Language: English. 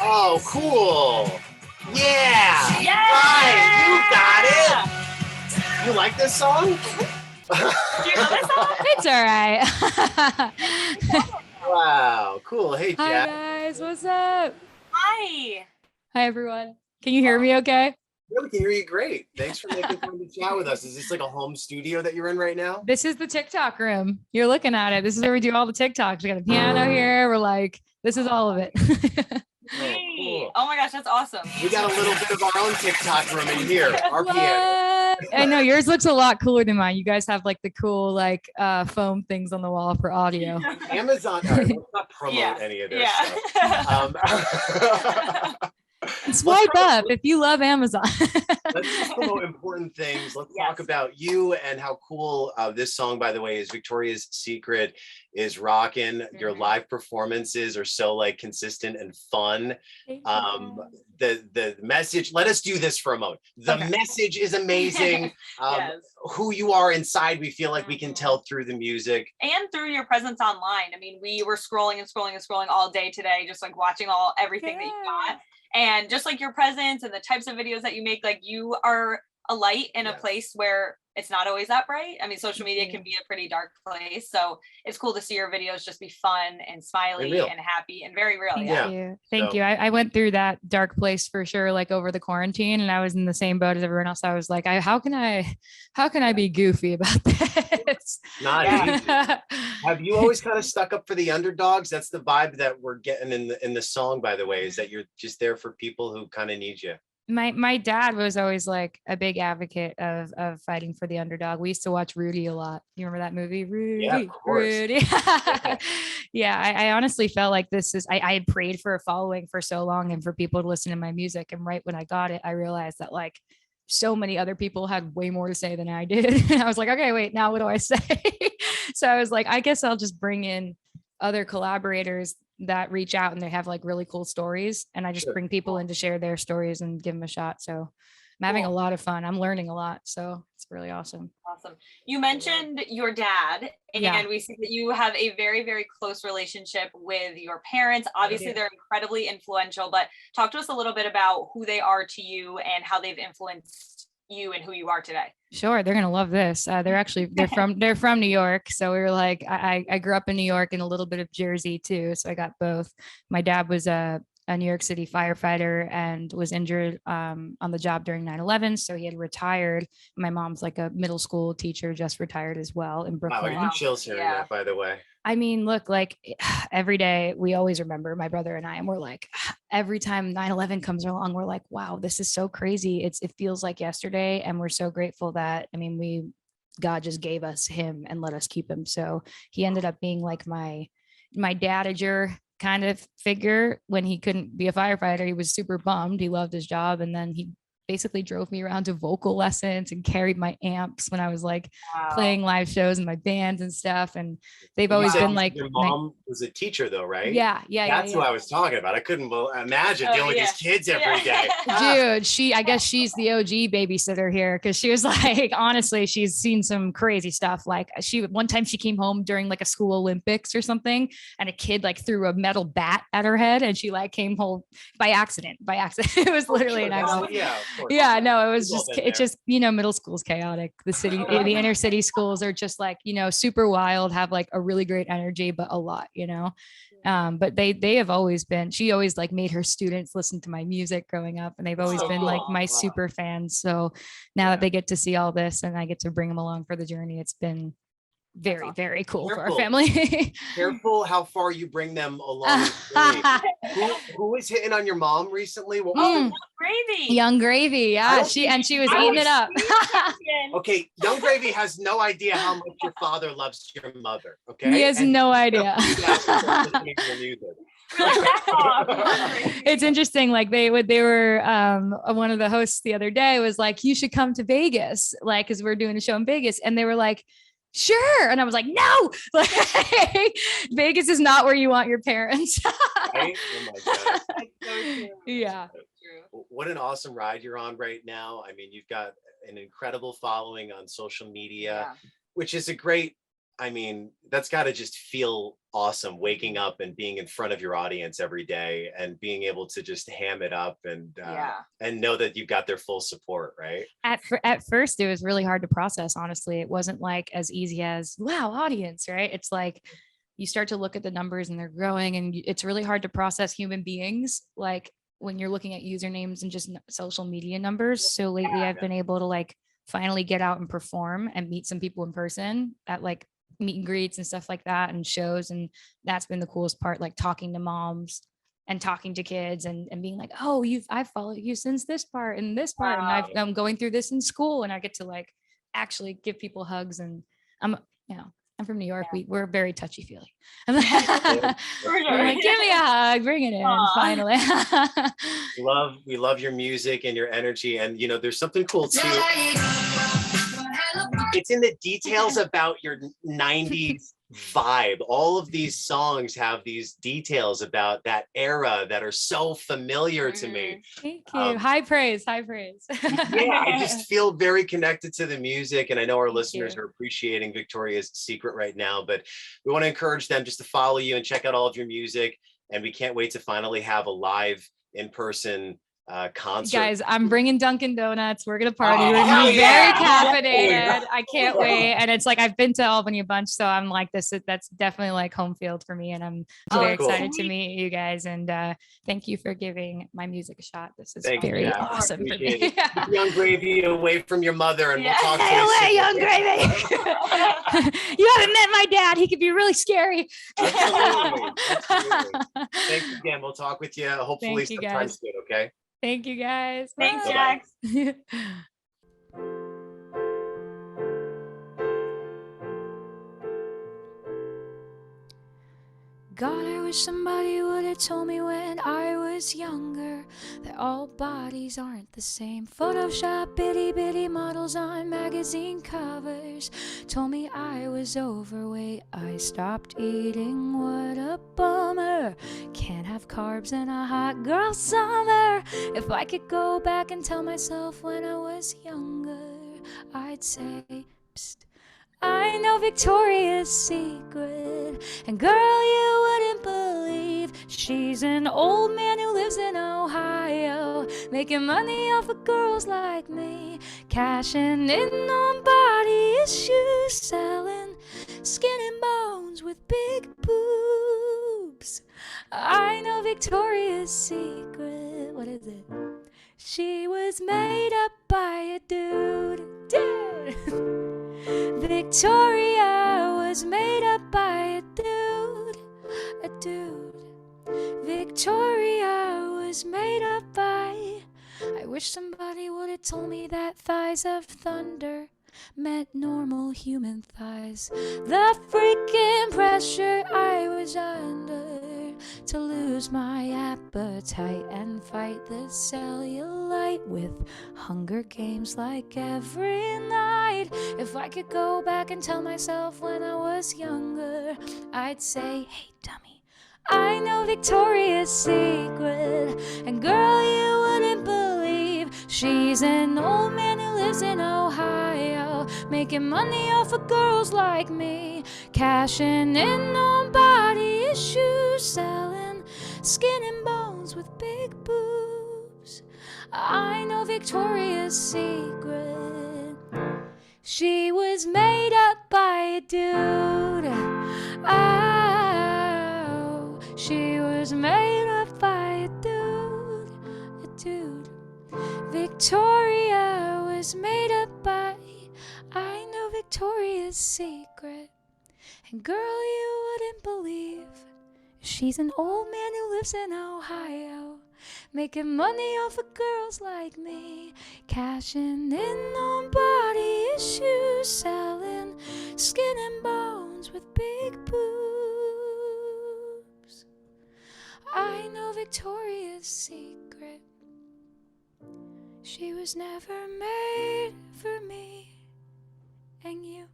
Oh, cool. Yeah. Yeah. Right. You got it. You like this song? Do you know this song? It's all right. Wow. Cool. Hey, Hi Jack. guys, what's up? Hi. Hi everyone. Can you hear me okay? Yeah, we can hear you great. Thanks for making time to chat with us. Is this like a home studio that you're in right now? This is the TikTok room. You're looking at it. This is where we do all the TikToks. We got a piano here. We're like, this is all of it. Cool. Oh my gosh, that's awesome. We got a little bit of our own TikTok room in here. Our piano. I know yours looks a lot cooler than mine. You guys have like the cool like foam things on the wall for audio. Amazon. All right, let's not promote any of this stuff. Swipe up if you love Amazon. Let's just promote important things. Let's talk about you and how cool this song, by the way, is. Victoria's Secret is rocking. Your live performances are so like consistent and fun. The message, let us do this for a moment. The message is amazing. Who you are inside, we feel like we can tell through the music. And through your presence online. I mean, we were scrolling and scrolling and scrolling all day today, just like watching everything that you got. And just like your presence and the types of videos that you make, like you are a light in a place where it's not always that bright. I mean, social media can be a pretty dark place. So it's cool to see your videos just be fun and smiley and happy and very real. Thank you. I went through that dark place for sure, like over the quarantine, and I was in the same boat as everyone else. I was like, how can I be goofy about this? Not easy. Have you always kind of stuck up for the underdogs? That's the vibe that we're getting in the song, by the way, is that you're just there for people who kind of need you. My dad was always like a big advocate of fighting for the underdog. We used to watch Rudy a lot. You remember that movie, Rudy? Yeah, of course. Rudy. I honestly felt like I had prayed for a following for so long and for people to listen to my music. And right when I got it, I realized that like so many other people had way more to say than I did. And I was like, okay, wait, now what do I say? So I was like, I guess I'll just bring in other collaborators that reach out and they have like really cool stories, and I just bring people in to share their stories and give them a shot. So I'm having a lot of fun. I'm learning a lot, so it's really awesome. You mentioned your dad, and we see that you have a very, very close relationship with your parents. Obviously, they're incredibly influential, but talk to us a little bit about who they are to you and how they've influenced you and who you are today. Sure, they're gonna love this. They're from New York, so we were like, I grew up in New York and a little bit of Jersey too, so I got both. My dad was a New York City firefighter and was injured on the job during 9/11, so he had retired. My mom's like a middle school teacher, just retired as well in Brooklyn. Wow, chills hearing that, by the way. I mean, look, like every day we always remember, my brother and I, and we're like, every time 9/11 comes along, we're like, wow, this is so crazy. It feels like yesterday. And we're so grateful that, I mean, God just gave us him and let us keep him. So he ended up being like my dadager kind of figure. When he couldn't be a firefighter, he was super bummed. He loved his job. And then he basically drove me around to vocal lessons and carried my amps when I was like playing live shows in my bands and stuff. And they've always been like, your mom was a teacher though, right? Yeah. That's who I was talking about. I couldn't imagine dealing with these kids every day. Dude, I guess she's the OG babysitter here, because she was like, honestly, she's seen some crazy stuff. Like one time she came home during like a school Olympics or something, and a kid like threw a metal bat at her head, and she like came home by accident. It was literally an accident. It's just, middle school's chaotic. The inner city schools are just like, super wild, have like a really great energy, but a lot, but they have always been, she always like made her students listen to my music growing up, and they've always been like my super fans. So now that they get to see all this and I get to bring them along for the journey, it's been very, very cool for our family. Careful how far you bring them along. Who was hitting on your mom recently? What was Young Gravy. Yeah, she was eating it up. Okay, Young Gravy has no idea how much your father loves your mother. Okay, he has no idea. It's interesting. Like they were one of the hosts the other day was like, you should come to Vegas, like, because we're doing a show in Vegas, and they were like, sure. And I was like, no, like, Vegas is not where you want your parents. Right? Oh my God. Yeah. What an awesome ride you're on right now. I mean, you've got an incredible following on social media, which is a great I mean, that's got to just feel awesome waking up and being in front of your audience every day and being able to just ham it up and know that you've got their full support, right? At first, it was really hard to process, honestly. It wasn't like as easy as, wow, audience, right? It's like you start to look at the numbers and they're growing, and it's really hard to process human beings. Like when you're looking at usernames and just social media numbers. So lately I've been able to like finally get out and perform and meet some people in person at like meet and greets and stuff like that and shows. And that's been the coolest part, like talking to moms and talking to kids and being like, oh, I've followed you since this part and this part. Wow. And I'm going through this in school, and I get to like actually give people hugs. And I'm, I'm from New York. We're very touchy feely. I'm like, give me a hug, bring it in. Aww. Finally. We love your music and your energy. And there's something cool too. It's in the details about your 90s vibe. All of these songs have these details about that era that are so familiar to me. Thank you. High praise. Yeah, I just feel very connected to the music, and I know our listeners are appreciating Victoria's Secret right now, but we want to encourage them just to follow you and check out all of your music. And we can't wait to finally have a live in-person concert. Guys, I'm bringing Dunkin' Donuts. We're gonna party with you. Very caffeinated. I can't wait. And it's like I've been to Albany a bunch, so I'm like this. That's definitely like home field for me, and I'm very excited to meet you guys. And thank you for giving my music a shot. This is very awesome for me. Keep Young Gravy away from your mother, and we'll talk to you. Away, Young Gravy. You haven't met my dad. He could be really scary. Absolutely. Thanks again. We'll talk with you hopefully sometime soon. Okay. Thank you, guys. Thanks, Jax. God, I wish somebody would have told me when I was younger that all bodies aren't the same. Photoshop itty bitty models on magazine covers told me I was overweight. I stopped eating, what a bummer. Can't have carbs in a hot girl summer. If I could go back and tell myself when I was younger, I'd say, psst, I know Victoria's Secret, and girl, you wouldn't believe she's an old man who lives in Ohio, making money off of girls like me, cashing in on body issues, selling skin and bones with big boobs. I know Victoria's Secret. What is it? She was made up by a dude. Victoria was made up by a dude. Victoria was made up by. I wish somebody would have told me that thighs of thunder meant normal human thighs. The freaking pressure I was under to lose my appetite and fight the cellulite with Hunger Games like every night. If I could go back and tell myself when I was younger, I'd say, hey dummy, I know Victoria's Secret, and girl, you wouldn't believe she's an old man who lives in Ohio, making money off of girls like me, cashing in on body issues, selling skin and bones with big boobs. I know Victoria's Secret. She was made up by a dude. Oh, she was made up by a dude. Victoria was made up by. I know Victoria's Secret. And girl, you wouldn't believe she's an old man who lives in Ohio, making money off of girls like me, cashing in on body issues, selling skin and bones with big boobs. I know Victoria's Secret. She was never made for me and you.